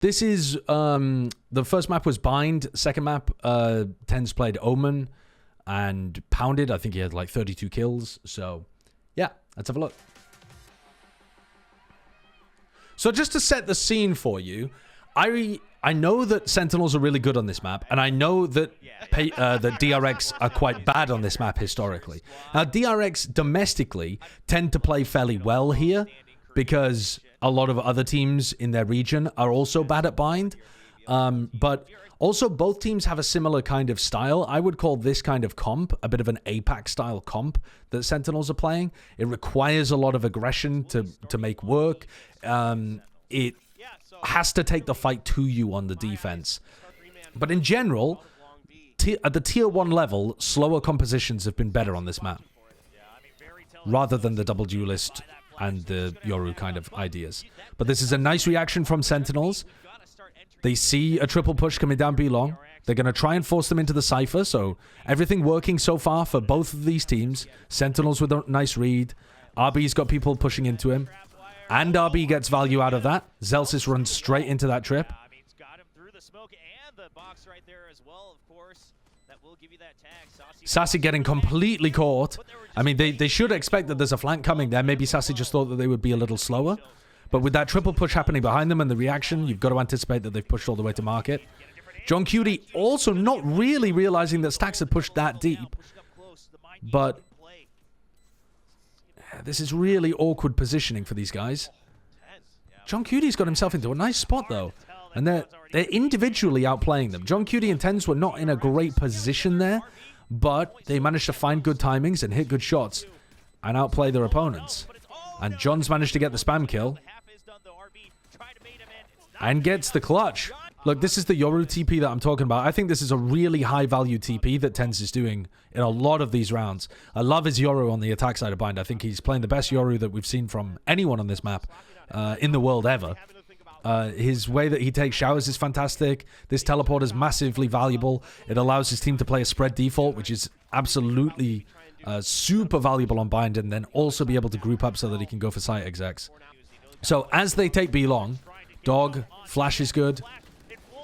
This is, the first map was Bind. Second map, TenZ played Omen and pounded. I think he had like 32 kills. So, yeah, let's have a look. So just to set the scene for you, I know that Sentinels are really good on this map, and I know that that DRX are quite bad on this map historically. Now, DRX domestically tend to play fairly well here because a lot of other teams in their region are also bad at Bind. But also both teams have a similar kind of style. I would call this kind of comp a bit of an APAC style comp that Sentinels are playing. It requires a lot of aggression to make work. It has to take the fight to you on the defense. But in general, at the tier 1 level, slower compositions have been better on this map, rather than the double duelist and the Yoru kind of ideas. But this is a nice reaction from Sentinels. They see a triple push coming down B long. They're going to try and force them into the Cypher, so everything working so far for both of these teams. Sentinels with a nice read. RB's got people pushing into him. And RB gets value out of that. Zelsis runs straight into that trip. Sassy getting completely caught. I mean, they should expect that there's a flank coming there. Maybe Sassy just thought that they would be a little slower. But with that triple push happening behind them and the reaction, you've got to anticipate that they've pushed all the way to market. John Cutie also not really realizing that Stacks had pushed that deep. But this is really awkward positioning for these guys. John Cutie's got himself into a nice spot, though. And they're individually outplaying them. John Cutie and TenZ were not in a great position there, but they managed to find good timings and hit good shots and outplay their opponents. And John's managed to get the spam kill and gets the clutch. Look, this is the Yoru TP that I'm talking about. I think this is a really high-value TP that TenZ is doing in a lot of these rounds. I love his Yoru on the attack side of Bind. I think he's playing the best Yoru that we've seen from anyone on this map in the world ever. His way that he takes showers is fantastic. This teleport is massively valuable. It allows his team to play a spread default, which is absolutely super valuable on Bind, and then also be able to group up so that he can go for site execs. So as they take B long, Dog, flash is good.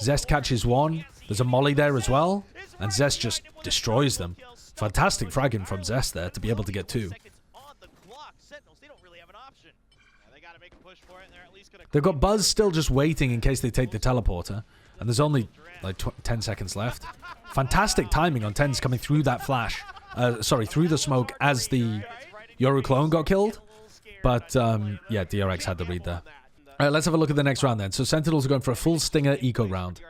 Zest catches one. There's a molly there as well. And Zest just destroys them. Fantastic fragging from Zest there to be able to get 2. They've got Buzz still just waiting in case they take the teleporter. And there's only like 10 seconds left. Fantastic timing on TenZ coming through that flash. Through the smoke as the Yoru clone got killed. But, yeah, DRX had the read there. All right, let's have a look at the next round then. So Sentinels are going for a full Stinger eco round.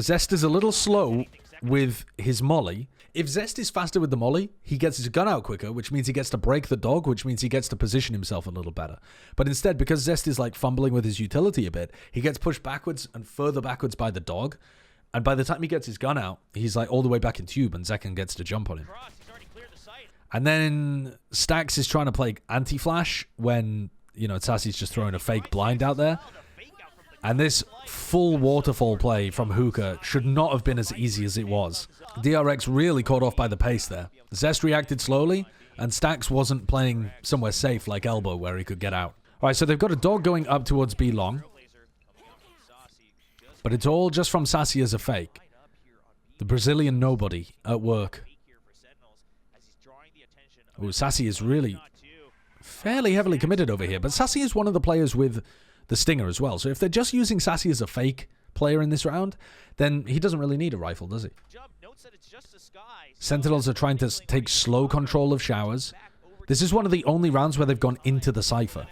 Zest is a little slow with his molly. If Zest is faster with the molly, he gets his gun out quicker, which means he gets to break the dog, which means he gets to position himself a little better. But instead, because Zest is like fumbling with his utility a bit, he gets pushed backwards and further backwards by the dog. And by the time he gets his gun out, he's like all the way back in tube, and Zekken gets to jump on him. And then Stacks is trying to play anti-flash when, you know, Sassy's just throwing a fake blind out there. And this full waterfall play from Hookah should not have been as easy as it was. DRX really caught off by the pace there. Zest reacted slowly, and Stacks wasn't playing somewhere safe like Elbow where he could get out. All right, so they've got a dog going up towards B long. But it's all just from Sassy as a fake. The Brazilian nobody at work. Oh, Sassy is really fairly heavily committed over here. But Sassy is one of the players with the Stinger as well. So if they're just using Sassy as a fake player in this round, then he doesn't really need a rifle, does he? Sentinels are trying to take slow control of showers. This is one of the only rounds where they've gone into the Cypher.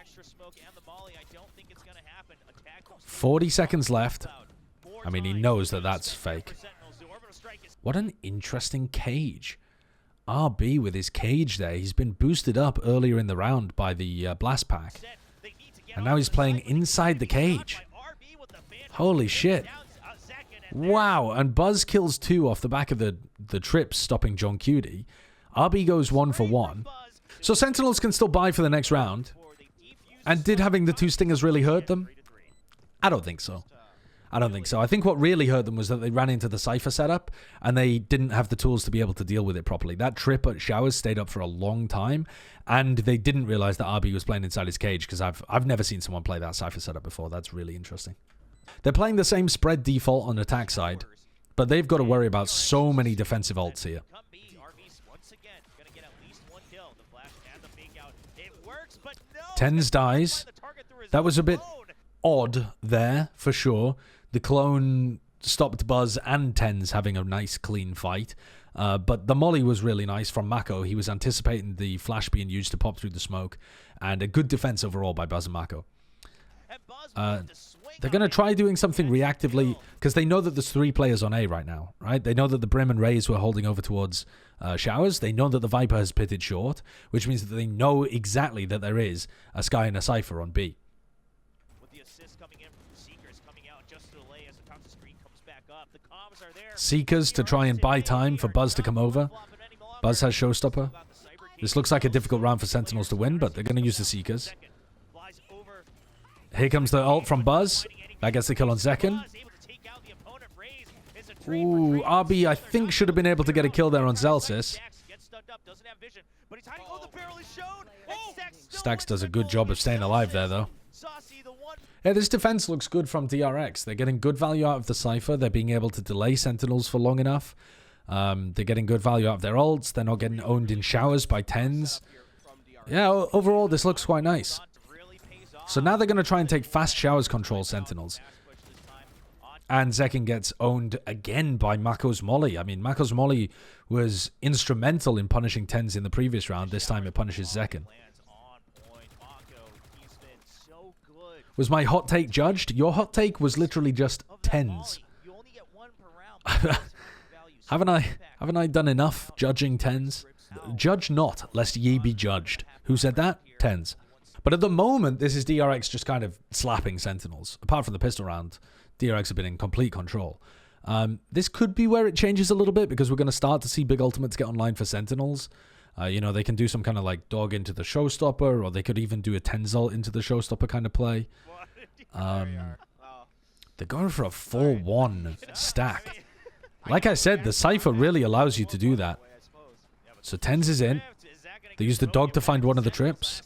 40 seconds left. I mean, he knows that that's fake. What an interesting cage. RB with his cage there. He's been boosted up earlier in the round by the blast pack. And now he's playing inside the cage. Holy shit. Wow. And Buzz kills 2 off the back of the trips, stopping John Cutie. RB goes 1 for 1. So Sentinels can still buy for the next round. And did having the 2 Stingers really hurt them? I don't think so. I don't think so. I think what really hurt them was that they ran into the Cypher setup and they didn't have the tools to be able to deal with it properly. That trip at Showers stayed up for a long time, and they didn't realize that RB was playing inside his cage, because I've never seen someone play that Cypher setup before. That's really interesting. They're playing the same spread default on attack side, but they've got to worry about so many defensive ults here. TenZ dies. That was a bit odd there, for sure. The clone stopped Buzz and TenZ having a nice, clean fight. But the molly was really nice from Mako. He was anticipating the flash being used to pop through the smoke. And a good defense overall by Buzz and Mako. They're going to try doing something reactively, because they know that there's 3 players on A right now, right? They know that the Brim and Rays were holding over towards Showers. They know that the Viper has pitted short, which means that they know exactly that there is a Skye and a Cypher on B. Seekers to try and buy time for Buzz to come over. Buzz has Showstopper. This looks like a difficult round for Sentinels to win, but they're going to use the Seekers. Here comes the ult from Buzz. That gets the kill on Zekken. Ooh, RB, I think, should have been able to get a kill there on Zelsis. Stax does a good job of staying alive there, though. Yeah, this defense looks good from DRX. They're getting good value out of the Cypher. They're being able to delay Sentinels for long enough. They're getting good value out of their ults. They're not getting owned in Showers by TenZ. Yeah, overall, this looks quite nice. So now they're going to try and take fast Showers control Sentinels. And Zekken gets owned again by Mako's Molly. I mean, Mako's Molly was instrumental in punishing TenZ in the previous round. This time it punishes Zekken. Was my hot take judged? Your hot take was literally just TenZ. Haven't I done enough judging TenZ? Judge not, lest ye be judged. Who said that? TenZ. But at the moment, this is DRX just kind of slapping Sentinels. Apart from the pistol round, DRX have been in complete control. This could be where it changes a little bit, because we're going to start to see big ultimates get online for Sentinels. You know, they can do some kind of like dog into the showstopper, or they could even do a TenZ ult into the showstopper kind of play. They're going for a 4-1 stack. Like I said, the Cypher really allows you to do that. So TenZ is in. They use the dog to find one of the trips.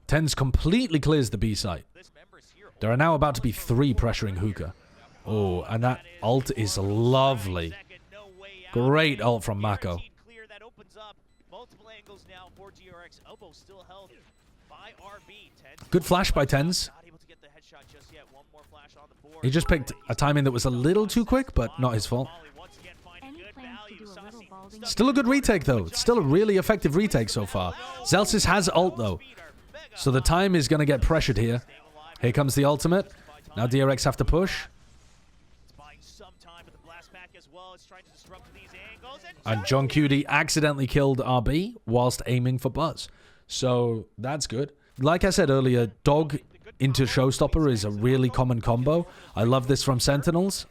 TenZ completely clears the B site. There are now about to be 3 pressuring Hookah. Oh, and that ult is lovely. Great ult from Mako. Good flash by TenZ. He just picked a timing that was a little too quick, but not his fault. Still a good retake, though. It's still a really effective retake so far. Zelsis has ult, though. So the time is going to get pressured here. Here comes the ultimate. Now DRX have to push. And John Cutie accidentally killed RB whilst aiming for Buzz. So that's good. Like I said earlier, dog into showstopper is a really common combo. I love this from Sentinels.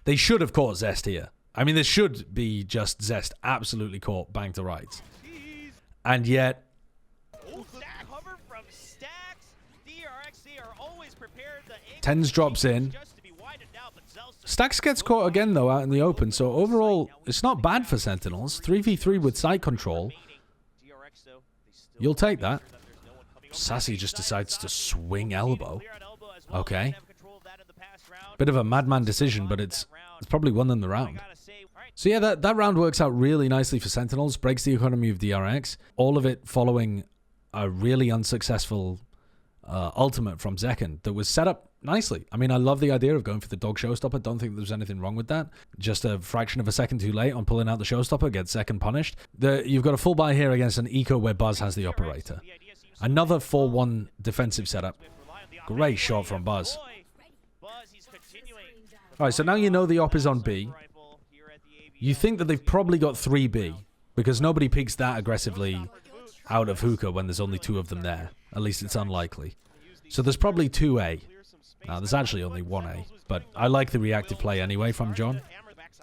They should have caught Zest here. I mean, this should be just Zest absolutely caught bang to rights. And yet... TenZ drops in. Stax gets caught again, though, out in the open. So overall, it's not bad for Sentinels. 3v3 with side control. You'll take that. Sassy just decides to swing elbow. Okay. Bit of a madman decision, but it's probably won them the round. So yeah, that round works out really nicely for Sentinels. Breaks the economy of DRX. All of it following a really unsuccessful ultimate from Zekken that was set up nicely. I mean, I love the idea of going for the dog showstopper. Don't think there's anything wrong with that. Just a fraction of a second too late on pulling out the showstopper, gets Zekken punished. You've got a full buy here against an eco where Buzz has the operator. Another 4-1 defensive setup. Great shot from Buzz. Alright, so now you know the op is on B. You think that they've probably got 3B, because nobody peeks that aggressively out of Hookah when there's only 2 of them there. At least it's unlikely. So there's probably 2A. Now, there's actually only 1A, but I like the reactive play anyway from John.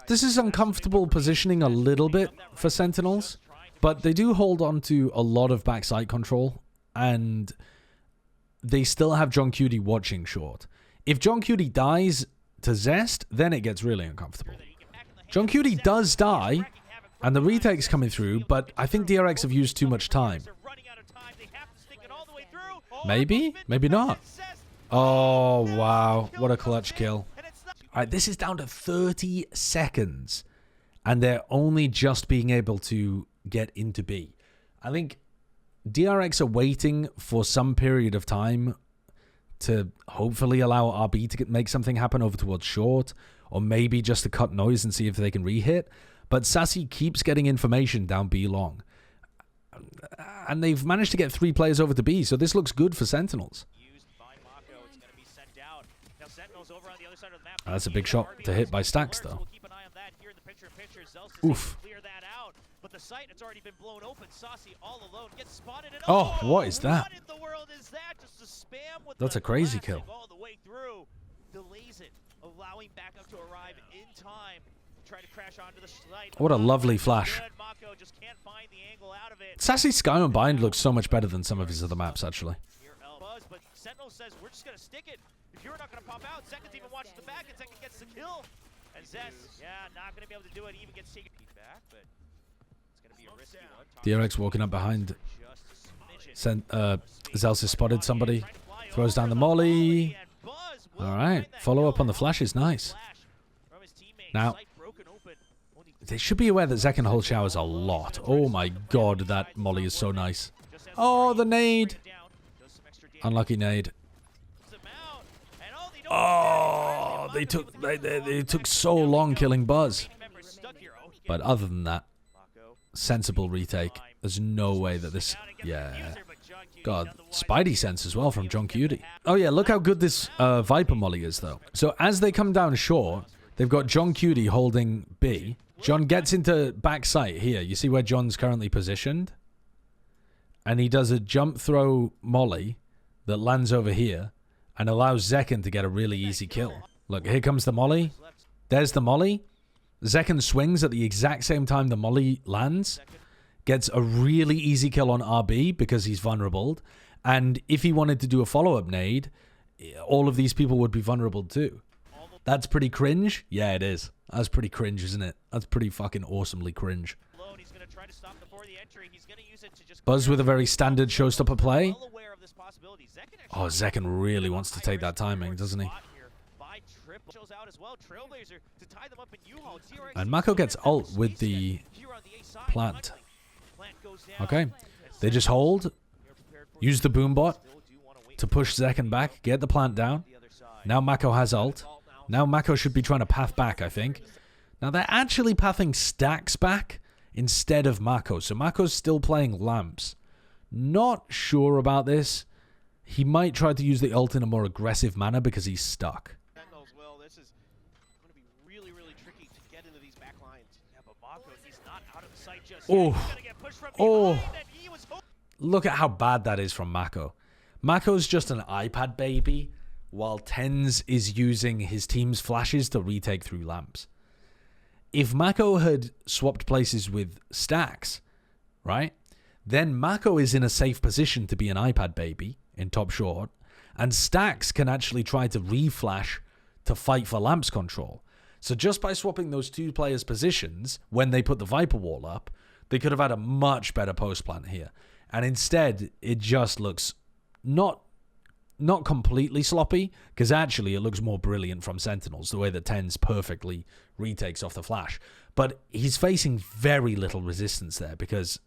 This is uncomfortable positioning a little bit for Sentinels, but they do hold on to a lot of backside control, and they still have John Cutie watching short. If John Cutie dies to Zest, then it gets really uncomfortable. John Cutie does die, and the retake's coming through, but I think DRX have used too much time. Maybe? Maybe not. Oh, wow. What a clutch kill. All right, this is down to 30 seconds, and they're only just being able to get into B. I think DRX are waiting for some period of time to hopefully allow RB to make something happen over towards short, or maybe just to cut noise and see if they can re-hit. But Sassy keeps getting information down B long. And they've managed to get 3 players over to B, so this looks good for Sentinels. That's a big shot to hit by Stacks, though. Oof. Oh, what is that? That's a crazy kill. What a lovely flash. Sassy Sky Unbind looks so much better than some of his other maps, actually. But Sentinel says, we're just going to stick it. If you're not going to pop out, Zekken's even watches the back, and Zekken gets the kill. And Zest, yeah, not going to be able to do it. Even gets taken back, but it's going to be a risky one. DRX walking up behind. Zelsis spotted somebody. Throws down the molly. All right. Follow up on the flash is nice. Now, they should be aware that Zekken holds showers a lot. Oh my god, that molly is so nice. Oh, the nade. Unlucky nade. Oh, they took so long killing Buzz. But other than that, sensible retake. There's no way that this... Yeah. God, Spidey sense as well from John Cutie. Oh yeah, look how good this Viper molly is, though. So as they come down short, they've got John Cutie holding B. John gets into back sight here. You see where John's currently positioned? And he does a jump throw molly that lands over here and allows Zekken to get a really easy kill. Look, here comes the molly. There's the molly. Zekken swings at the exact same time the molly lands. Gets a really easy kill on RB because he's vulnerable. And if he wanted to do a follow-up nade, all of these people would be vulnerable too. That's pretty cringe? Yeah, it is. That's pretty cringe, isn't it? That's pretty fucking awesomely cringe. Buzz with a very standard showstopper play. Oh, Zekken really wants to take that timing, doesn't he? And Mako gets ult with the plant. Okay. They just hold. Use the boombot to push Zekken back. Get the plant down. Now Mako has ult. Now Mako should be trying to path back, I think. Now they're actually pathing Stacks back instead of Mako. So Mako's still playing lamps. Not sure about this. He might try to use the ult in a more aggressive manner because he's stuck. This is going to be really, really tricky to get into these back lines. Yeah, but Mako, he's not out of sight just yet. He's going to get pushed from behind, and he was... Look at how bad that is from Mako. Mako's just an iPad baby, while TenZ is using his team's flashes to retake through lamps. If Mako had swapped places with Stacks, right, then Mako is in a safe position to be an iPad baby in top short, and Stacks can actually try to re-flash to fight for lamps control. So just by swapping those two players' positions, when they put the Viper wall up, they could have had a much better post plant here. And instead, it just looks not completely sloppy, because actually it looks more brilliant from Sentinels, the way that TenZ perfectly retakes off the flash. But he's facing very little resistance there, because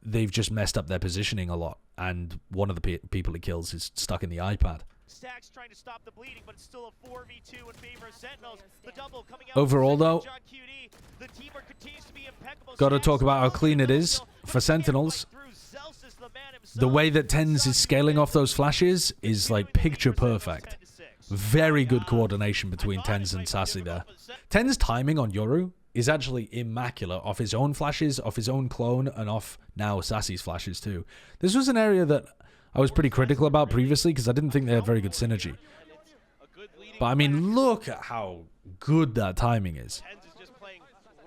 they've just messed up their positioning a lot, and one of the people he kills is stuck in the iPad. Stacks trying to stop the bleeding, but it's still a 4v2 in favor of Sentinels. The double coming out overall, though, the teamwork continues to be impeccable. Got to talk about how clean it is for Sentinels. The way that TenZ is scaling off those flashes is like picture perfect. Very good coordination between TenZ and Sassy there. TenZ's timing on Yoru is actually immaculate off his own flashes, off his own clone, and off now Sassy's flashes too. This was an area that I was pretty critical about previously because I didn't think they had very good synergy. But I mean, look at how good that timing is.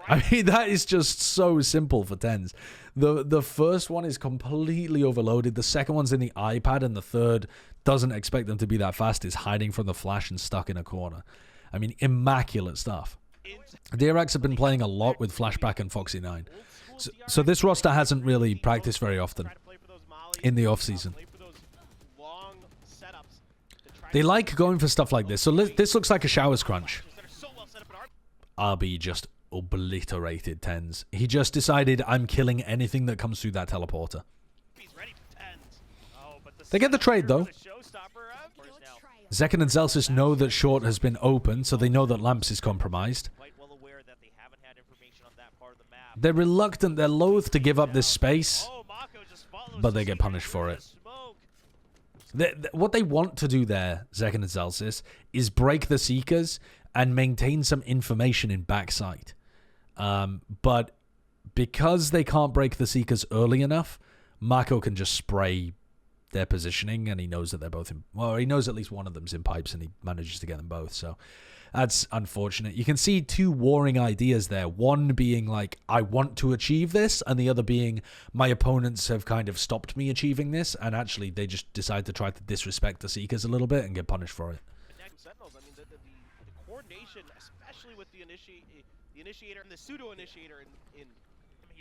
I mean, that is just so simple for TenZ. The first one is completely overloaded. The second one's in the iPad, and the third doesn't expect them to be that fast. It's hiding from the flash and stuck in a corner. I mean, immaculate stuff. DRX have been playing a lot with Flashback and Foxy 9. So this roster hasn't really practiced very often in the offseason. They like going for stuff like this. So this looks like a Showers crunch. RB just obliterated TenZ. He just decided, I'm killing anything that comes through that teleporter. They get the trade, though. Zekken and Zelsis know that short has been open, so they know that Lamps is compromised. They're reluctant, they're loath to give up this space, but they get punished for it. What they want to do there, Zekken and Zelsis, is break the Seekers and maintain some information in backside. But because they can't break the Seekers early enough, Mako can just spray their positioning, and he knows that they're both in... Well, he knows at least one of them's in pipes, and he manages to get them both, so... That's unfortunate. You can see two warring ideas there. One being like, I want to achieve this, and the other being, my opponents have kind of stopped me achieving this, and actually they just decide to try to disrespect the Seekers a little bit and get punished for it. Sentinels, I mean, the coordination, especially with the initiator and the pseudo-initiator in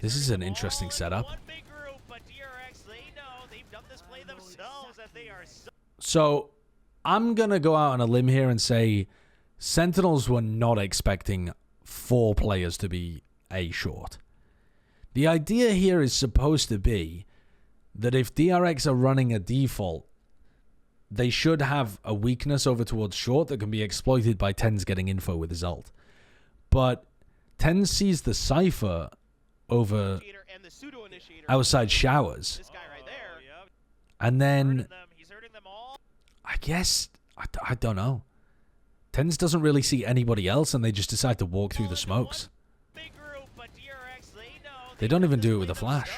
this is an interesting setup. One big group, but DRX, they know they've done this play themselves, that they are so I'm going to go out on a limb here and say Sentinels were not expecting 4 players to be A short. The idea here is supposed to be that if DRX are running a default, they should have a weakness over towards short that can be exploited by TenZ getting info with his ult. But TenZ sees the Cypher over outside Showers. And then, I guess, I don't know. TenZ doesn't really see anybody else, and they just decide to walk through the smokes. They don't even do it with a flash.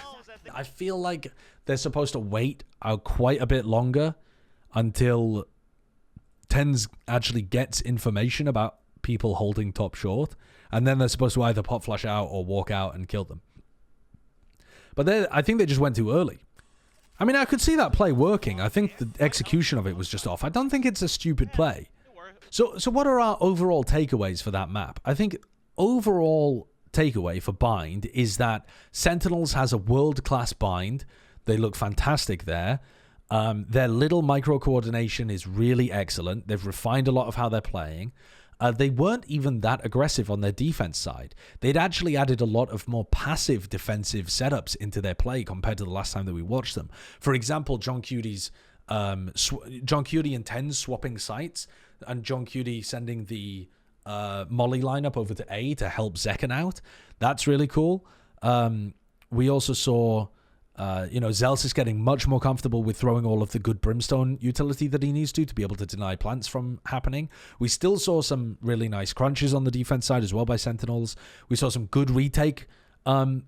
I feel like they're supposed to wait quite a bit longer until TenZ actually gets information about people holding top short, and then they're supposed to either pop flash out or walk out and kill them. But I think they just went too early. I mean, I could see that play working. I think the execution of it was just off. I don't think it's a stupid play. So what are our overall takeaways for that map? I think overall takeaway for bind is that Sentinels has a world-class bind. They look fantastic there. Their little micro coordination is really excellent. They've refined a lot of how they're playing. They weren't even that aggressive on their defense side. They'd actually added a lot of more passive defensive setups into their play compared to the last time that we watched them. For example, John Cutie and TenZ swapping sites, and John Cutie sending the Molly lineup over to A to help Zekken out. That's really cool. We also saw, Zelsis getting much more comfortable with throwing all of the good Brimstone utility that he needs to be able to deny plants from happening. We still saw some really nice crunches on the defense side as well by Sentinels. We saw some good retake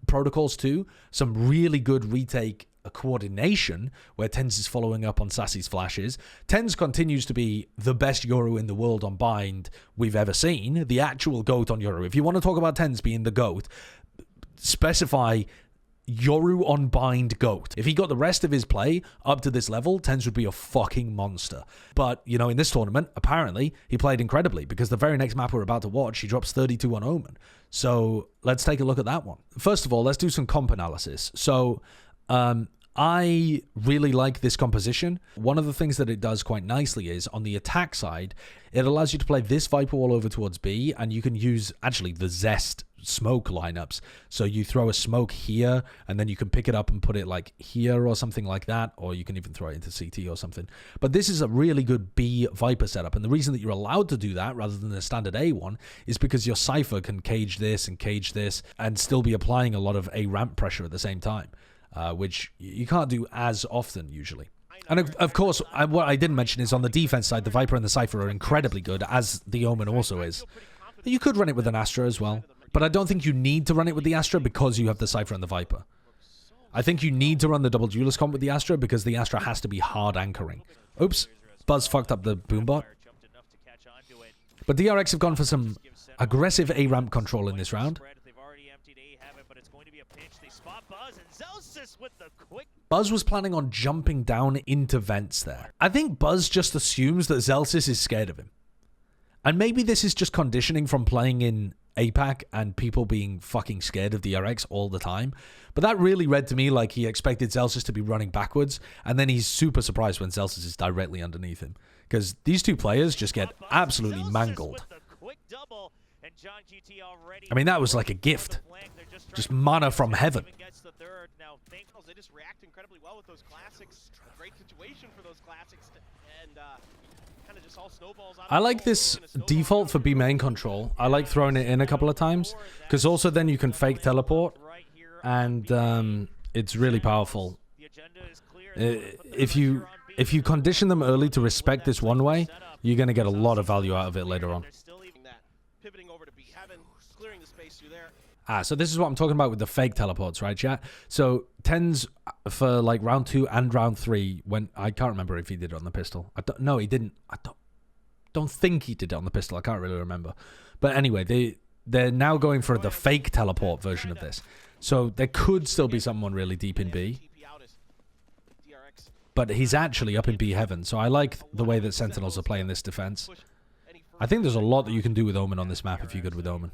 protocols too. Some really good retake coordination where TenZ is following up on Sassy's flashes. TenZ continues to be the best Yoru in the world on bind we've ever seen. The actual GOAT on Yoru. If you want to talk about TenZ being the GOAT, specify Yoru on bind GOAT. If he got the rest of his play up to this level, TenZ would be a fucking monster. But, in this tournament, apparently, he played incredibly, because the very next map we're about to watch, he drops 32 on Omen. So, let's take a look at that one. First of all, let's do some comp analysis. So, I really like this composition. One of the things that it does quite nicely is, on the attack side, it allows you to play this Viper wall over towards B, and you can use, actually, the Zest smoke lineups. So you throw a smoke here, and then you can pick it up and put it, like, here or something like that, or you can even throw it into CT or something. But this is a really good B Viper setup, and the reason that you're allowed to do that, rather than the standard A one, is because your Cypher can cage this, and still be applying a lot of A ramp pressure at the same time. Which you can't do as often usually. And of course, what I didn't mention is on the defense side, the Viper and the Cypher are incredibly good, as the Omen also is. You could run it with an Astra as well, but I don't think you need to run it with the Astra because you have the Cypher and the Viper. I think you need to run the double duelist comp with the Astra because the Astra has to be hard anchoring. Oops, Buzz fucked up the boombot. But DRX have gone for some aggressive A-ramp control in this round. pinch. They spot Buzz and Zelsis with the quick. Buzz was planning on jumping down into vents there. I think Buzz just assumes that Zelsis is scared of him. And maybe this is just conditioning from playing in APAC and people being fucking scared of DRX all the time. But that really read to me like he expected Zelsis to be running backwards, and then he's super surprised when Zelsis is directly underneath him. Because these two players just get absolutely mangled. I mean, that was like a gift. Just mana from heaven. They just react incredibly well with those classics. A great situation for those classics. And kind of just all snowballs out. I like this default for B main control. I like throwing it in a couple of times. Because also then you can fake teleport. And it's really powerful. If you condition them early to respect this one way, you're going to get a lot of value out of it later on. So this is what I'm talking about with the fake teleports, right, chat? So TenZ for like round 2 and round 3, when I can't remember if he did it on the pistol. No, he didn't. I don't think he did it on the pistol. I can't really remember. But anyway, they're now going for the fake teleport version of this. So there could still be someone really deep in B. But he's actually up in B heaven. So I like the way that Sentinels are playing this defense. I think there's a lot that you can do with Omen on this map if you're good with Omen.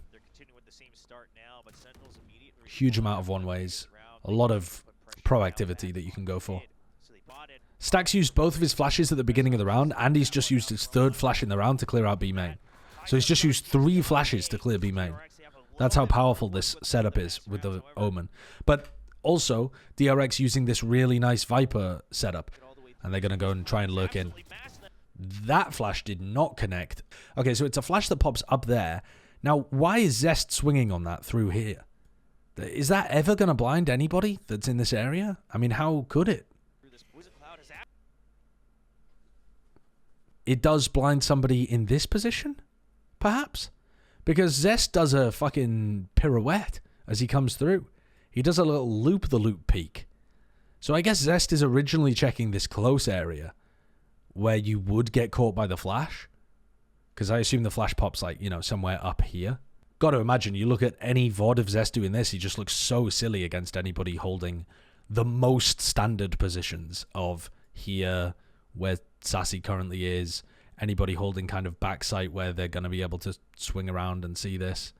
Huge amount of one-ways. A lot of proactivity that you can go for. Stax used both of his flashes at the beginning of the round, and he's just used his 3rd flash in the round to clear out B main. So he's just used 3 flashes to clear B main. That's how powerful this setup is with the Omen. But also, DRX using this really nice Viper setup. And they're going to go and try and lurk in. That flash did not connect. Okay, so it's a flash that pops up there. Now, why is Zest swinging on that through here? Is that ever going to blind anybody that's in this area? I mean, how could it? It does blind somebody in this position? Perhaps? Because Zest does a fucking pirouette as he comes through. He does a little loop-the-loop peek. So I guess Zest is originally checking this close area where you would get caught by the flash. Because I assume the flash pops like, you know, somewhere up here. Got to imagine, you look at any VOD of Zest doing this, he just looks so silly against anybody holding the most standard positions of here, where Sassy currently is, anybody holding kind of backside where they're going to be able to swing around and see this.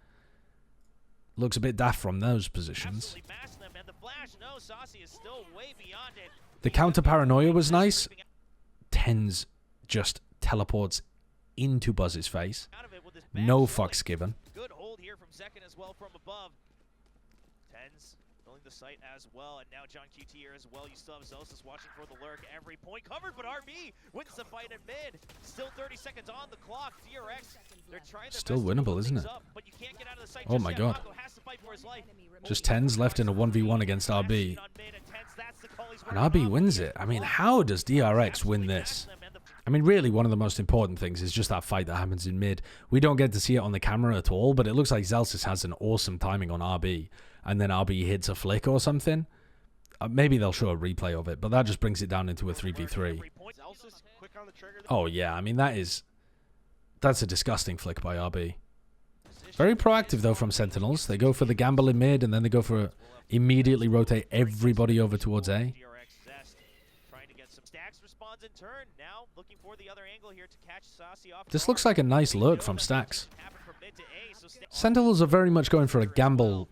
Looks a bit daft from those positions. The counter paranoia was nice. TenZ just teleports into Buzz's face. No fucks given. Good hold here from Second as well from above. TenZ filling the site as well, and now John QT here as well. You still have Zelsis watching for the lurk. Every point covered, but RB wins the fight at mid. Still 30 seconds on the clock. DRX, they're trying their still best winnable, isn't it? up, but you can't get out of the site oh my god. Just TenZ left in a 1v1 against RB. And RB wins it. I mean, how does DRX win this? I mean, really, one of the most important things is just that fight that happens in mid. We don't get to see it on the camera at all, but it looks like Zelsis has an awesome timing on RB, and then RB hits a flick or something. Maybe they'll show a replay of it, but that just brings it down into a 3v3. Oh, yeah, I mean, that's a disgusting flick by RB. Very proactive, though, from Sentinels. They go for the gamble in mid, and then they go for immediately rotate everybody over towards A. This looks like a nice lurk from Stax. Sentinels are very much going for a gamble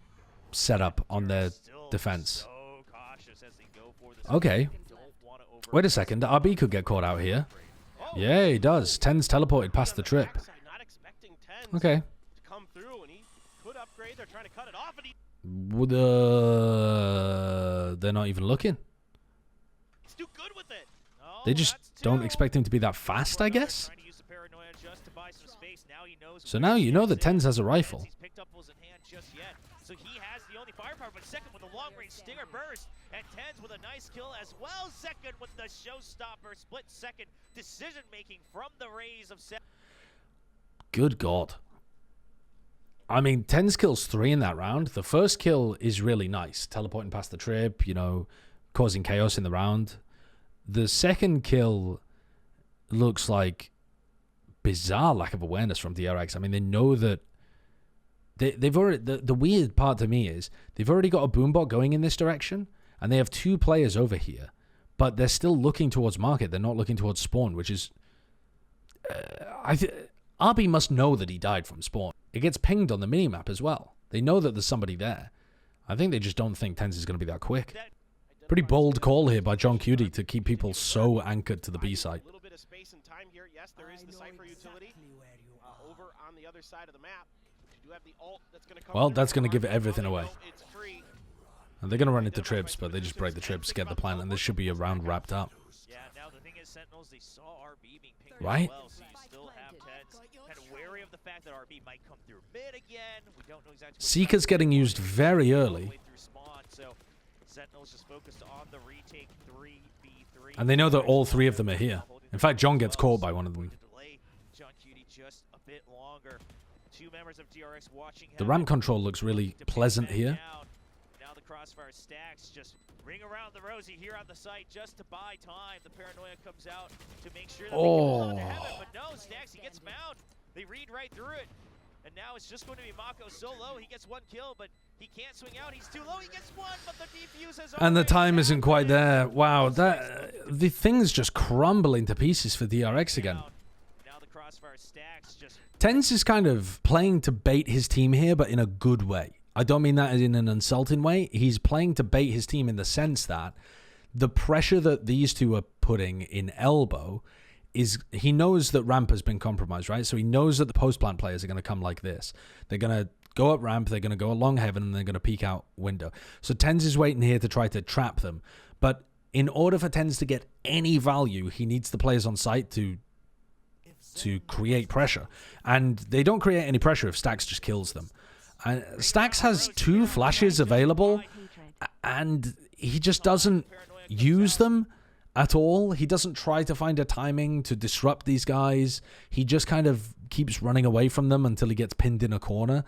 setup on their defense. Okay. Wait a second. RB could get caught out here. Yeah, he does. TenZ teleported past the trip. Okay. They're not even looking. They just don't expect him to be that fast, I guess. So now you know that TenZ has a rifle. So he has the only firepower, but Second with a long-range stinger burst, and TenZ with a nice kill as well. Second with the showstopper, split second decision-making from the rays of Second. Good God. I mean, TenZ kills 3 in that round. The first kill is really nice. Teleporting past the trip, you know, causing chaos in the round. The second kill looks like bizarre lack of awareness from DRX. I mean, they know that they've already, the weird part to me is they've already got a boombot going in this direction, and they have 2 players over here, but they're still looking towards market. They're not looking towards spawn, which is RB must know that he died from spawn. It gets pinged on the minimap as well. They know that there's somebody there. I think they just don't think TenZ is going to be that quick. Pretty bold call here by John Cutie to keep people so anchored to the B site. A little bit of space and time here. Yes, there is the Cypher utility over on the other side of the map. You do have the ult that's going to come. Well, that's going to give everything away. It's free. And they're going to run into trips, but they just break the trips, get the plant, and this should be a round wrapped up. Yeah, now the thing is, Sentinels, they saw RB being pinged Right? as well, so you still have TenZ kind of wary of the fact that RB might come through mid again. We don't know exactly. Seeker's getting used very early. So Sentinels just focused on the retake 3v3. And they know that all 3 of them are here. In fact, John gets caught by one of them. John Cutie just a bit longer. 2 members of DRX watching. The ramp control looks really pleasant here. Now the crossfire stacks just ring around the rosy here on the site just to buy time. The paranoia comes out to make sure that they can hold on to heaven, but no, Stacks, he gets found. They read right through it. And now it's just going to be Mako so low. He gets 1 kill, but he can't swing out. He's too low. He gets 1, but the defuse has And the time isn't quite there. Wow, the thing's just crumbling to pieces for DRX again. Now the crossfire stacks just. TenZ is kind of playing to bait his team here, but in a good way. I don't mean that as in an insulting way. He's playing to bait his team in the sense that the pressure that these 2 are putting in elbow is, he knows that ramp has been compromised, right? So he knows that the post-plant players are going to come like this. They're going to go up ramp, they're going to go along heaven, and they're going to peek out window. So TenZ is waiting here to try to trap them. But in order for TenZ to get any value, he needs the players on site to create pressure. And they don't create any pressure if Stacks just kills them. And Stacks has 2 flashes available, and he just doesn't use them at all. He doesn't try to find a timing to disrupt these guys. He just kind of keeps running away from them until he gets pinned in a corner.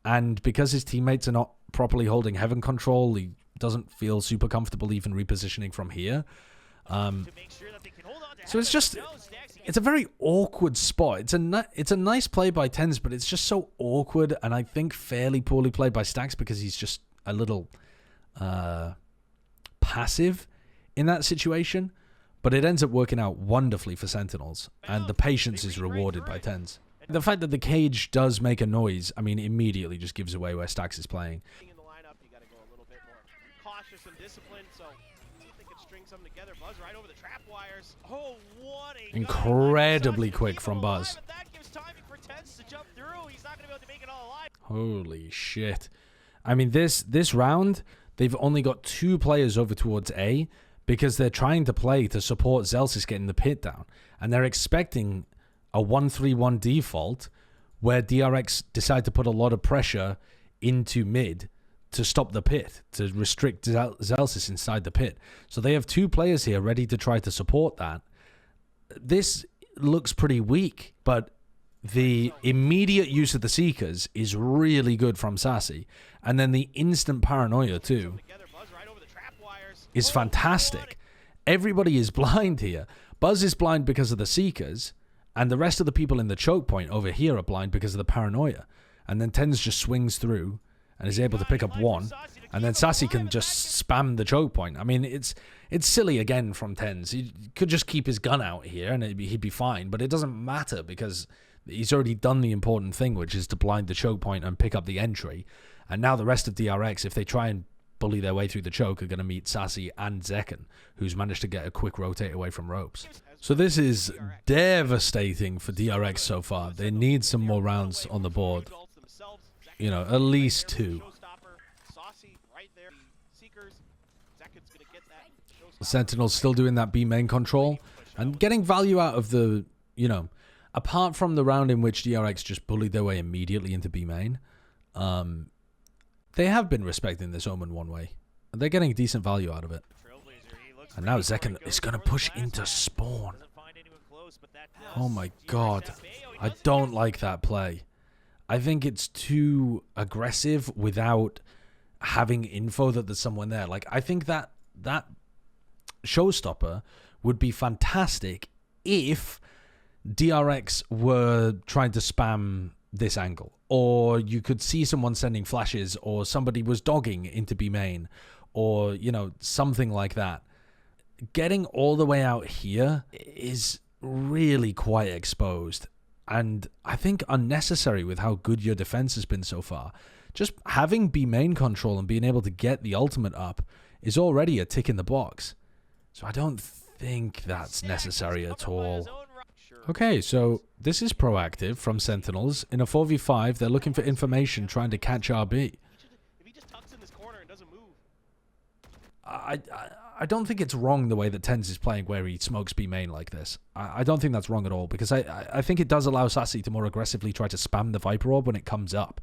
And because his teammates are not properly holding heaven control, he doesn't feel super comfortable even repositioning from here. So it's just, it's a very awkward spot. It's a nice play by TenZ, but it's just so awkward, and I think fairly poorly played by Stacks because he's just a little passive in that situation. But it ends up working out wonderfully for Sentinels, and the patience is rewarded by TenZ. The fact that the cage does make a noise, I mean, immediately just gives away where Stacks is playing. In the lineup, you got to go a little bit more cautious and disciplined. So see if they can string something together. Buzz right over the trap wires. Oh, what a incredibly quick from Buzz. That gives timing for TenZ to jump through. He's not going to be able to make it all alive. Holy shit. I mean, this round, they've only got 2 players over towards A because they're trying to play to support Zelsis getting the pit down. And they're expecting a 1-3-1 default where DRX decide to put a lot of pressure into mid to stop the pit, to restrict Zelsis inside the pit. So they have 2 players here ready to try to support that. This looks pretty weak, but the immediate use of the Seekers is really good from Sassy. And then the instant paranoia too is fantastic. Everybody is blind here. Buzz is blind because of the Seekers, and the rest of the people in the choke point over here are blind because of the paranoia. And then TenZ just swings through and is able to pick up 1, and then Sassy can just spam the choke point. I mean, it's silly again from TenZ. He could just keep his gun out here and he'd be fine, but it doesn't matter because he's already done the important thing, which is to blind the choke point and pick up the entry. And now the rest of DRX, if they try and bully their way through the choke, are going to meet Sassy and Zekken, who's managed to get a quick rotate away from ropes. So this is devastating for DRX so far. They need some more rounds on the board. You know, at least 2. The Sentinels still doing that B main control and getting value out of the, you know, apart from the round in which DRX just bullied their way immediately into B main, they have been respecting this Omen one way. And they're getting decent value out of it. And now Zekken is going to push into spawn. Oh my god. I don't like that play. I think it's too aggressive without having info that there's someone there. Like, I think that showstopper would be fantastic if DRX were trying to spam this angle, or you could see someone sending flashes, or somebody was dogging into B main, or, you know, something like that. Getting all the way out here is really quite exposed, and I think unnecessary with how good your defense has been so far. Just having B main control and being able to get the ultimate up is already a tick in the box. So I don't think that's necessary at all. Okay, so this is proactive from Sentinels. In a 4v5, they're looking for information, trying to catch RB. If he just tucks in this corner and doesn't move. I don't think it's wrong the way that TenZ is playing, where he smokes B main like this. I don't think that's wrong at all, because I think it does allow Sassy to more aggressively try to spam the Viper Orb when it comes up.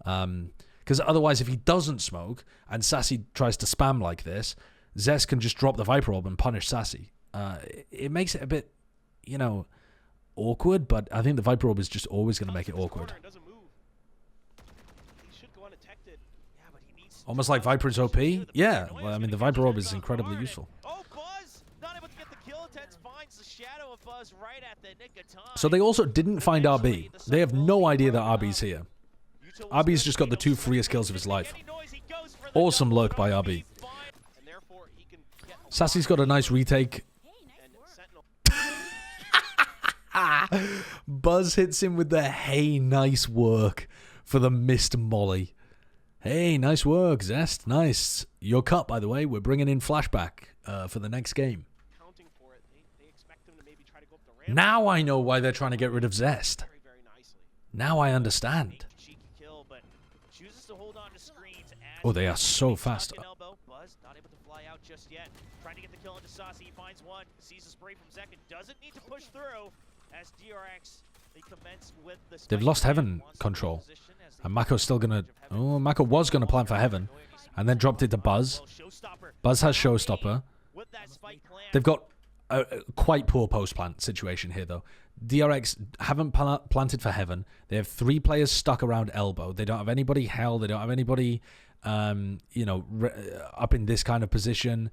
Because otherwise, if he doesn't smoke and Sassy tries to spam like this, Zest can just drop the Viper Orb and punish Sassy. It makes it a bit, you know, awkward, but I think the Viper Orb is just always going to make it awkward. Almost like Viper is OP? Yeah, well, I mean, the Viper Orb is incredibly useful. Oh, Buzz! Not able to get the kill. TenZ finds the shadow of Buzz right at the nick of time. So they also didn't find RB. They have no idea that RB's here. RB's just got the 2 freest kills of his life. Awesome lurk by RB. Sassy's got a nice retake. Buzz hits him with the hey, nice work for the missed molly. Hey, nice work, Zest. Nice. Your cut, by the way. We're bringing in flashback for the next game. Now I know why they're trying to get rid of Zest. Now I understand. Oh, they are so fast. Buzz not able to fly out just yet. Trying to get the kill into Sassy. He finds one. Sees a spray from Zek and doesn't need to push through as DRX. They commence with the They've lost Heaven control. And Mako's still going to... Oh, Mako was going to plan for Heaven. And then dropped it to Buzz. Buzz has Showstopper. They've got a quite poor post-plant situation here, though. DRX haven't planted for Heaven. They have 3 players stuck around Elbow. They don't have anybody Hell. They don't have anybody, you know, up in this kind of position.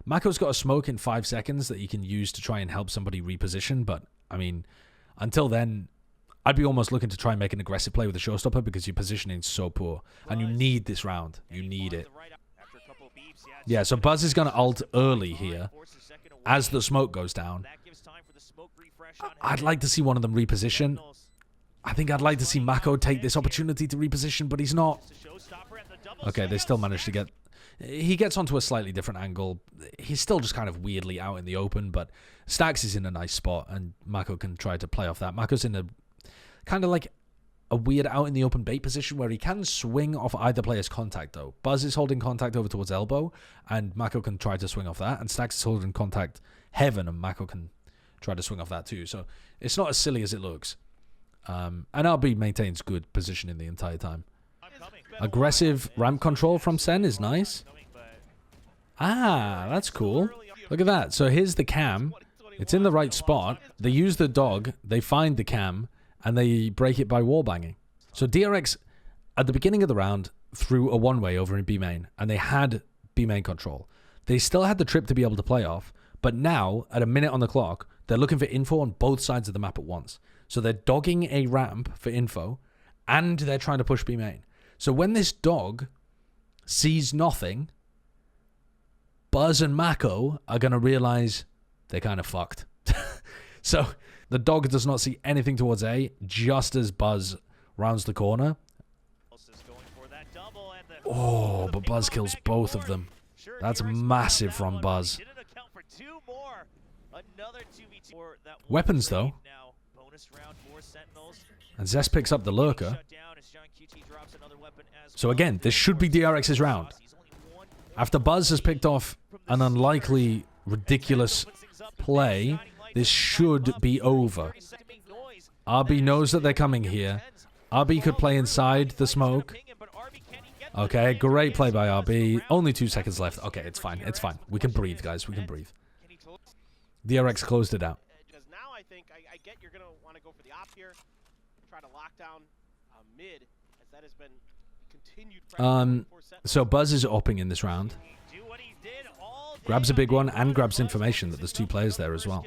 Mako's got a smoke in 5 seconds that he can use to try and help somebody reposition. But, I mean, until then, I'd be almost looking to try and make an aggressive play with the Showstopper because your positioning's so poor. And you need this round. You need it. Yeah, so Buzz is going to ult early here as the smoke goes down. I'd like to see one of them reposition. I think I'd like to see Mako take this opportunity to reposition, but he's not. Okay, they still managed to get... He gets onto a slightly different angle. He's still just kind of weirdly out in the open, but Stax is in a nice spot, and Mako can try to play off that. Mako's in a kind of like a weird out in the open bait position where he can swing off either player's contact, though. Buzz is holding contact over towards Elbow, and Mako can try to swing off that, and Stax is holding contact Heaven, and Mako can try to swing off that too. So it's not as silly as it looks. And RB maintains good positioning the entire time. Aggressive ramp control from Sen is nice. Ah, that's cool. Look at that. So here's the cam. It's in the right spot. They use the dog. They find the cam. And they break it by wallbanging. So DRX, at the beginning of the round, threw a one-way over in B main. And they had B main control. They still had the trip to be able to play off. But now, at a minute on the clock, they're looking for info on both sides of the map at once. So they're dogging a ramp for info. And they're trying to push B main. So when this dog sees nothing, Buzz and Mako are going to realize they're kind of fucked. So the dog does not see anything towards A, just as Buzz rounds the corner. Oh, but Buzz kills both of them. That's massive from Buzz. Weapons, though. And Zest picks up the Lurker. So again, this should be DRX's round. After Buzz has picked off an unlikely, ridiculous play, this should be over. RB knows that they're coming here. RB could play inside the smoke. Okay, great play by RB. Only 2 seconds left. Okay, it's fine. It's fine. We can breathe, guys. We can breathe. DRX closed it out. Because now I think I get you're going to want to go for the op here. Try to lock down mid, as that has been continued. So Buzz is opping in this round. Grabs a big one and grabs information that there's 2 players there as well.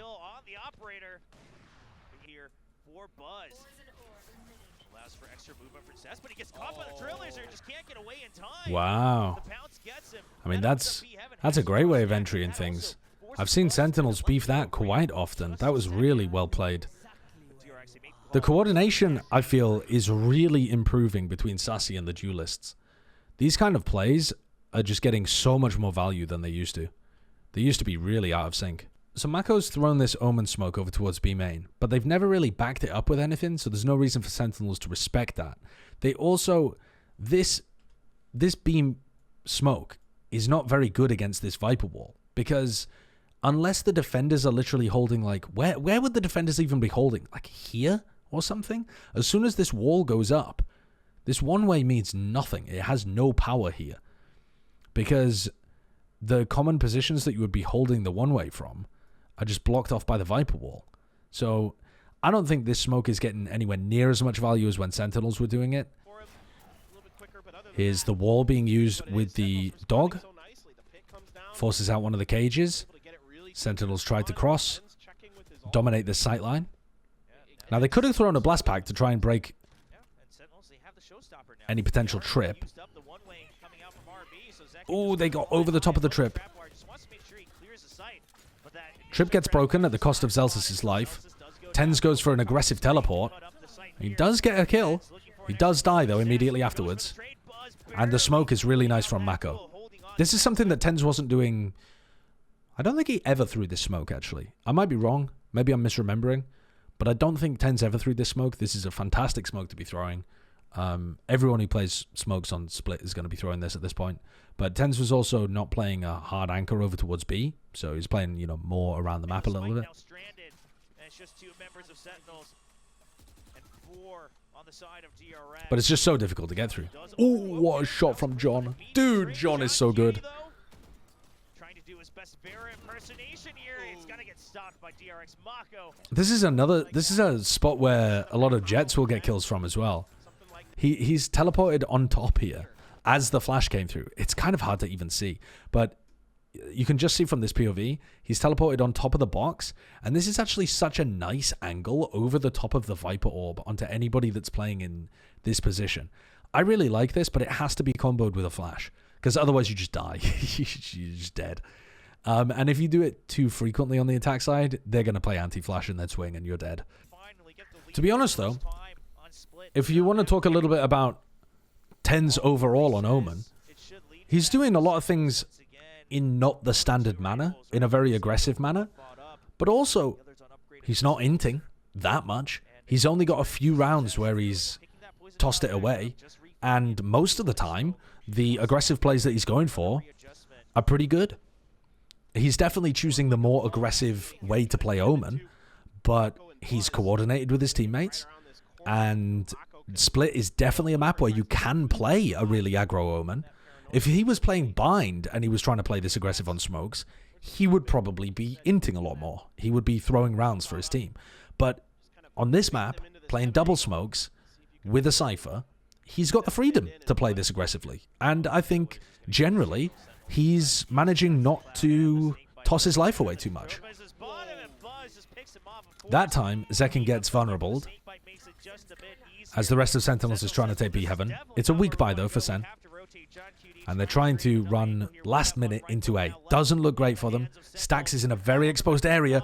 Allows for extra movement for Zest, but he gets caught by the drill laser. Just can't get away in time. Wow. The pounce gets him. I mean, that's a great way of entering things. I've seen Sentinels beef that quite often. That was really well played. The coordination, I feel, is really improving between Sassy and the duelists. These kind of plays are just getting so much more value than they used to. They used to be really out of sync. So Mako's thrown this Omen smoke over towards B main, but they've never really backed it up with anything, so there's no reason for Sentinels to respect that. They also... This beam smoke is not very good against this Viper wall, because unless the defenders are literally holding, like... Where would the defenders even be holding? Like here or something? As soon as this wall goes up, this one-way means nothing. It has no power here. Because the common positions that you would be holding the one-way from are just blocked off by the Viper wall. So I don't think this smoke is getting anywhere near as much value as when Sentinels were doing it. Here's the wall being used with the dog. Forces out one of the cages. Sentinels tried to cross. Dominate this sightline. Now they could have thrown a blast pack to try and break any potential trip. Oh, they got over the top of the trip. Trip gets broken at the cost of Zelsis' life. TenZ goes for an aggressive teleport. He does get a kill. He does die, though, immediately afterwards. And the smoke is really nice from Mako. This is something that TenZ wasn't doing... I don't think he ever threw this smoke, actually. I might be wrong. Maybe I'm misremembering. But I don't think TenZ ever threw this smoke. This is a fantastic smoke to be throwing. Everyone who plays smokes on Split is going to be throwing this at this point. But TenZ was also not playing a hard anchor over towards B, so he's playing, you know, more around the map a little bit. But it's just so difficult to get through. Oh, what a shot from John. Dude, John is so good. This is a spot where a lot of Jets will get kills from as well. He's teleported on top here as the flash came through. It's kind of hard to even see, but you can just see from this POV, he's teleported on top of the box, and this is actually such a nice angle over the top of the Viper Orb onto anybody that's playing in this position. I really like this, but it has to be comboed with a flash, because otherwise you just die. You're just dead. And if you do it too frequently on the attack side, they're going to play anti-flash in their swing and you're dead. To be honest, though, if you want to talk a little bit about TenZ overall on Omen, he's doing a lot of things in not the standard manner, in a very aggressive manner, but also he's not inting that much. He's only got a few rounds where he's tossed it away, and most of the time, the aggressive plays that he's going for are pretty good. He's definitely choosing the more aggressive way to play Omen, but he's coordinated with his teammates, and Split is definitely a map where you can play a really aggro Omen. If he was playing Bind and he was trying to play this aggressive on smokes, he would probably be inting a lot more. He would be throwing rounds for his team. But on this map, playing double smokes with a Cypher, he's got the freedom to play this aggressively. And I think, generally, he's managing not to toss his life away too much. That time, Zekken gets vulnerable, as the rest of Sentinels is trying to take B Heaven. It's a weak buy, though, for Sen. And they're trying to run last minute into A. Doesn't look great for them. Stax is in a very exposed area.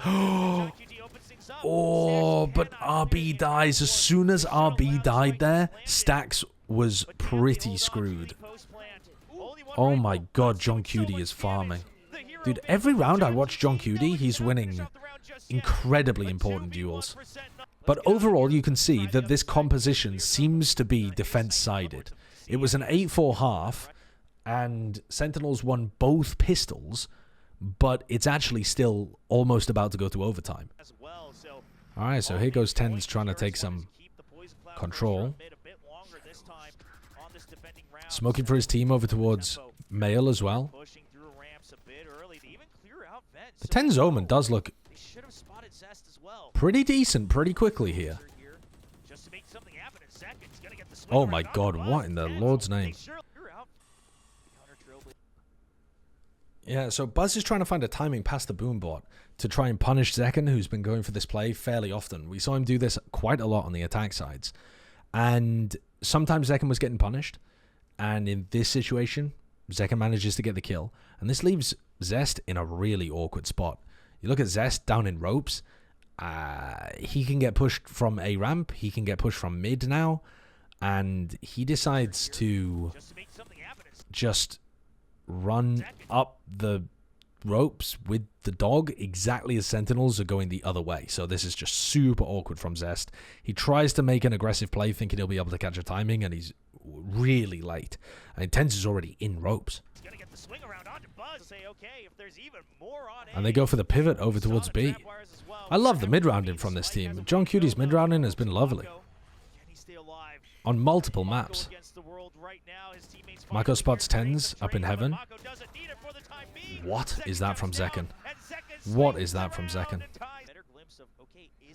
Oh, but RB dies. As soon as RB died there, Stax was pretty screwed. Oh my god, John Cutie is farming. Dude, every round I watch John Cutie, he's winning incredibly important duels. But overall, you can see that this composition seems to be defense-sided. It was an 8-4 half, and Sentinels won both pistols, but it's actually still almost about to go to overtime. Alright, so here goes TenZ trying to take some control. Smoking for his team over towards Mail as well. The TenZ Omen does look pretty decent pretty quickly here. Oh my god, what in the Lord's name? Yeah, so Buzz is trying to find a timing past the boom bot to try and punish Zekken, who's been going for this play fairly often. We saw him do this quite a lot on the attack sides. And sometimes Zekken was getting punished. And in this situation, Zekken manages to get the kill. And this leaves Zest in a really awkward spot. You look at Zest down in ropes. He can get pushed from A ramp. He can get pushed from mid now. And he decides to just run up the ropes with the dog exactly as Sentinels are going the other way. So this is just super awkward from Zest. He tries to make an aggressive play thinking he'll be able to catch a timing, and he's really late. And TenZ is already in ropes. And they go for the pivot over towards B. I love the mid-rounding from this team. John Cutie's mid-rounding has been lovely. On multiple maps. Mako spots TenZ up in heaven. What is that from Zekken? What is that from Zekken?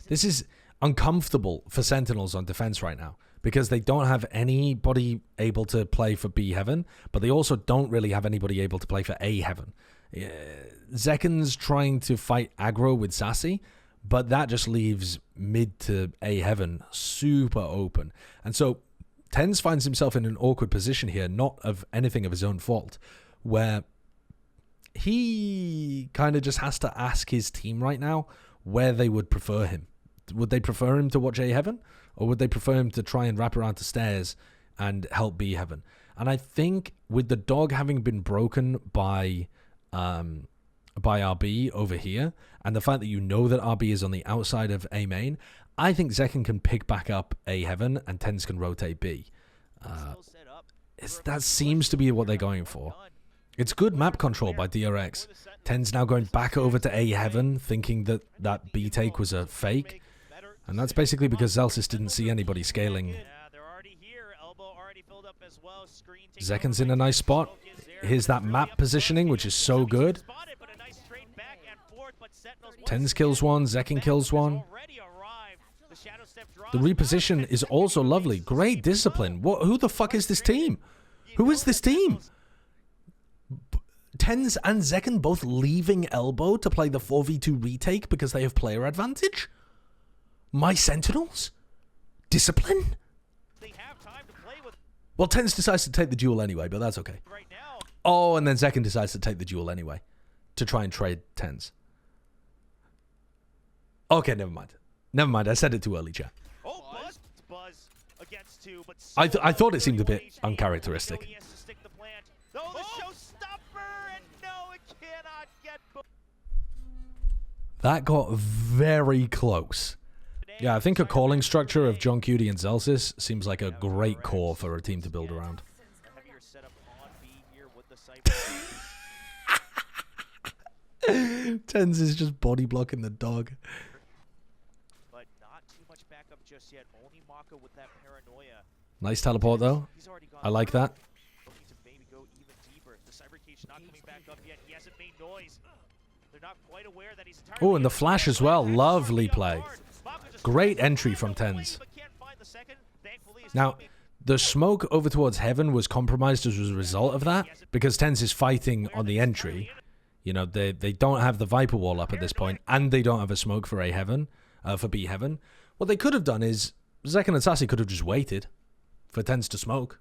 This is uncomfortable for Sentinels on defense right now, because they don't have anybody able to play for B heaven, but they also don't really have anybody able to play for A heaven. Zekken's trying to fight aggro with Sassy, but that just leaves mid to A heaven super open. And so TenZ finds himself in an awkward position here, not of anything of his own fault, where he kind of just has to ask his team right now where they would prefer him. Would they prefer him to watch A heaven, or would they prefer him to try and wrap around to stairs and help B heaven? And I think with the dog having been broken by RB over here, and the fact that you know that RB is on the outside of A main, I think Zekken can pick back up A heaven and TenZ can rotate B. That seems to be what they're going for. It's good map control by DRX. TenZ now going back over to A heaven, thinking that that B take was a fake. And that's basically because Zelsis didn't see anybody scaling. Zekken's in a nice spot. Here's that map positioning, which is so good. TenZ kills one, Zekken kills one. The reposition is also lovely. Great discipline. Who the fuck is this team? Who is this team? TenZ and Zekken both leaving elbow to play the 4v2 retake because they have player advantage? My Sentinels? Discipline? Well, TenZ decides to take the duel anyway, but that's okay. Oh, and then Zekken decides to take the duel anyway to try and trade TenZ. Okay, never mind. Never mind, I said it too early, chat. I thought it seemed a bit uncharacteristic. That got very close. Yeah, I think a calling structure of John Cutie and Zelsis seems like a great core for a team to build around. TenZ is just body blocking the dog. But not too much backup just yet. Only Mako with that paranoia. Nice teleport though. I like that. Looking to maybe go even deeper. The cyber cage not coming back up yet. He hasn't made noise. They're not quite aware that he's Oh, and the flash as well. Lovely play. Great entry from TenZ. Now, the smoke over towards heaven was compromised as a result of that, because TenZ is fighting on the entry. You know, they don't have the Viper wall up at this point, and they don't have a smoke for A heaven, for B heaven. What they could have done is Zekken and Sassy could have just waited for TenZ to smoke.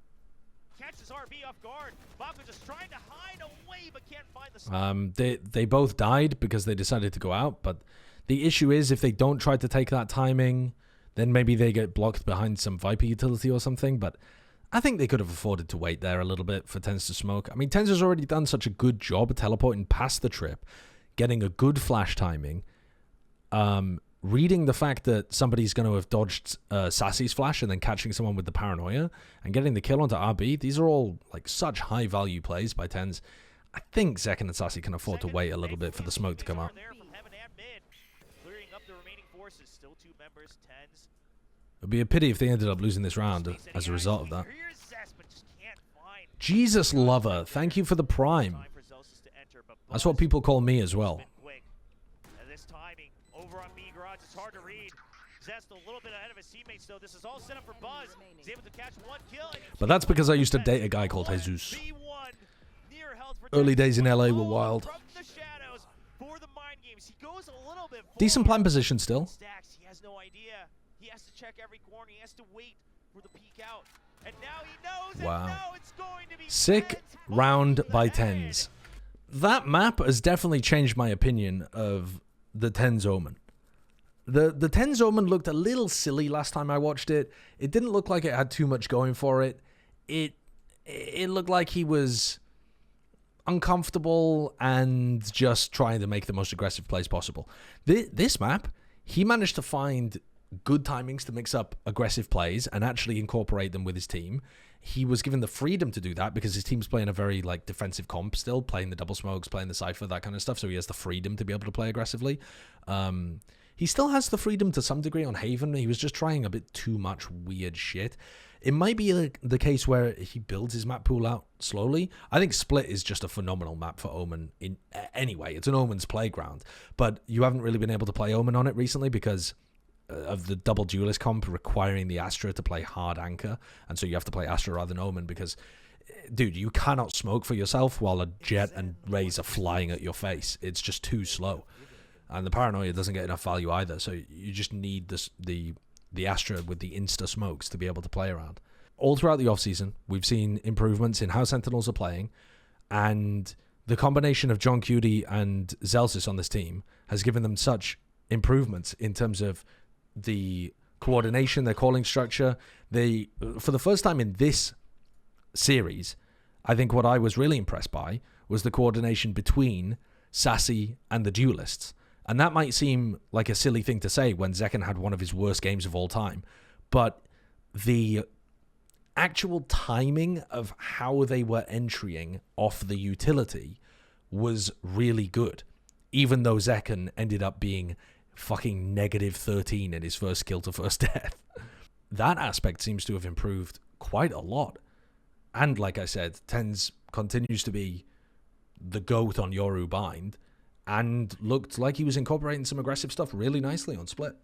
Catches RB off guard. Mako just trying to hide away, but can't find the they both died because they decided to go out, but the issue is if they don't try to take that timing, then maybe they get blocked behind some Viper utility or something, but I think they could have afforded to wait there a little bit for TenZ to smoke. I mean, TenZ has already done such a good job teleporting past the trip, getting a good flash timing, reading the fact that somebody's going to have dodged Sassy's flash and then catching someone with the paranoia and getting the kill onto RB. These are all like such high value plays by TenZ. I think Zekken and Sassy can afford to wait a little bit for the smoke to come out. It would be a pity if they ended up losing this round as a result of that. Jesus Lover, thank you for the prime. That's what people call me as well. But that's because I used to date a guy called Jesus. Early days in LA were wild. Decent plan position still. He has no idea. He has to check every corner. He has to wait for the peek out. And now he knows. Wow. And now it's going to be Sick TenZ round over by the head. TenZ. That map has definitely changed my opinion of the TenZ Omen. The TenZ Omen looked a little silly last time I watched it. It didn't look like it had too much going for it. It looked like he was uncomfortable and just trying to make the most aggressive plays possible. This map, he managed to find good timings to mix up aggressive plays and actually incorporate them with his team. He was given the freedom to do that because his team's playing a very like defensive comp still, playing the double smokes, playing the cypher, that kind of stuff. So he has the freedom to be able to play aggressively. He still has the freedom to some degree on Haven. He was just trying a bit too much weird shit. It might be the case where he builds his map pool out slowly. I think Split is just a phenomenal map for Omen. Anyway, it's an Omen's playground. But you haven't really been able to play Omen on it recently because of the double duelist comp requiring the Astra to play hard anchor. And so you have to play Astra rather than Omen because, dude, you cannot smoke for yourself while a Jet and Raze are flying at your face. It's just too slow. And the Paranoia doesn't get enough value either. So you just need the Astra with the insta smokes to be able to play around. All throughout the offseason, we've seen improvements in how Sentinels are playing, and the combination of John Cutie and Zelsis on this team has given them such improvements in terms of the coordination, their calling structure. For the first time in this series, I think what I was really impressed by was the coordination between Sassy and the duelists. And that might seem like a silly thing to say when Zekken had one of his worst games of all time. But the actual timing of how they were entering off the utility was really good. Even though Zekken ended up being fucking -13 in his first kill to first death. That aspect seems to have improved quite a lot. And like I said, TenZ continues to be the GOAT on Yoru Bind. And looked like he was incorporating some aggressive stuff really nicely on Split.